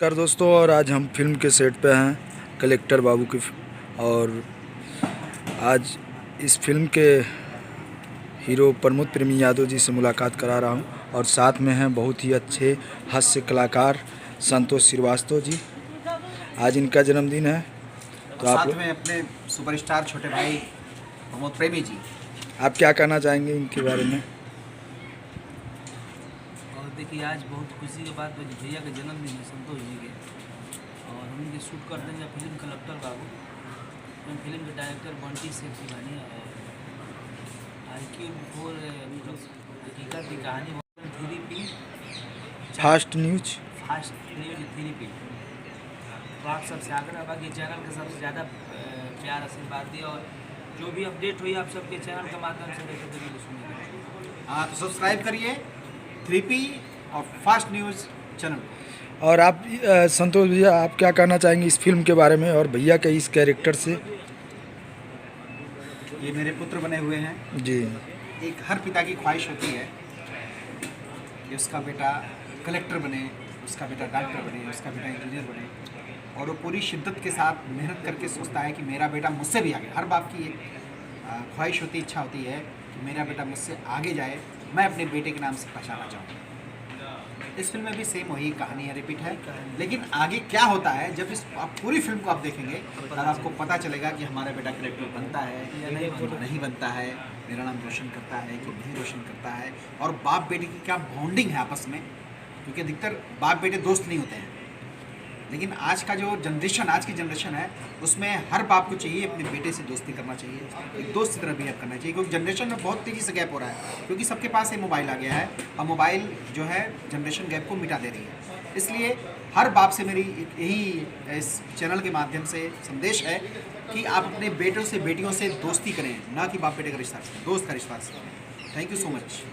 नमस्कार दोस्तों, और आज हम फिल्म के सेट पे हैं कलेक्टर बाबू की। और आज इस फिल्म के हीरो प्रमोद प्रेमी यादव जी से मुलाकात करा रहा हूं, और साथ में हैं बहुत ही अच्छे हास्य कलाकार संतोष श्रीवास्तव जी। आज इनका जन्मदिन है, तो साथ में अपने सुपरस्टार छोटे भाई प्रमोद प्रेमी जी। आप क्या कहना चाहेंगे इनके बारे में? और देखिए, आज बहुत खुशी की बात है, भैया का जन्मदिन है संतोष जी के, और हम इनके शूट कर देंगे फिल्म कलेक्टर बाबू। हम फिल्म के डायरेक्टर बंटी शेख शिवानी और IQ फोर हकीकत की कहानी 3P फास्ट न्यूज 3P। तो आप सबसे आग्रह बा कि चैनल के सबसे ज़्यादा प्यार आशीर्वाद दिए, और जो भी अपडेट हुई आप सबके चैनल के माध्यम से देखे जरूर सुनिए। हाँ, तो सब्सक्राइब करिए 3P और फास्ट न्यूज़ चैनल। और आप संतोष भैया, आप क्या कहना चाहेंगे इस फिल्म के बारे में और भैया के इस कैरेक्टर से? ये मेरे पुत्र बने हुए हैं जी। एक हर पिता की ख्वाहिश होती है कि उसका बेटा कलेक्टर बने, उसका बेटा डॉक्टर बने, उसका बेटा इंजीनियर बने, और वो पूरी शिद्दत के साथ मेहनत करके सोचता है कि मेरा बेटा मुझसे भी आगे। हर बाप की एक ख्वाहिश होती, इच्छा होती है कि मेरा बेटा मुझसे आगे जाए, मैं अपने बेटे के नाम से पहचाना चाहूँ। इस फिल्म में भी सेम वही कहानी है, रिपीट है। लेकिन आगे क्या होता है, जब इस आप पूरी फिल्म को आप देखेंगे तब आपको पता चलेगा कि हमारा बेटा कलेक्टर बनता है या नहीं बनता है, मेरा नाम रोशन करता है कि नहीं रोशन करता है, और बाप बेटे की क्या बॉन्डिंग है आपस में। क्योंकि अधिकतर बाप बेटे दोस्त नहीं होते हैं, लेकिन आज का जो जनरेशन, आज की जनरेशन है, उसमें हर बाप को चाहिए अपने बेटे से दोस्ती करना चाहिए, एक दोस्त की तरह बिहेव करना चाहिए। क्योंकि जनरेशन में बहुत तेज़ी से गैप हो रहा है, क्योंकि सबके पास ये मोबाइल आ गया है, और मोबाइल जो है जनरेशन गैप को मिटा दे रही है। इसलिए हर बाप से मेरी यही इस चैनल के माध्यम से संदेश है कि आप अपने बेटों से, बेटियों से दोस्ती करें, ना कि बाप बेटे का रिश्ता, दोस्त का रिश्ता। Thank you so much.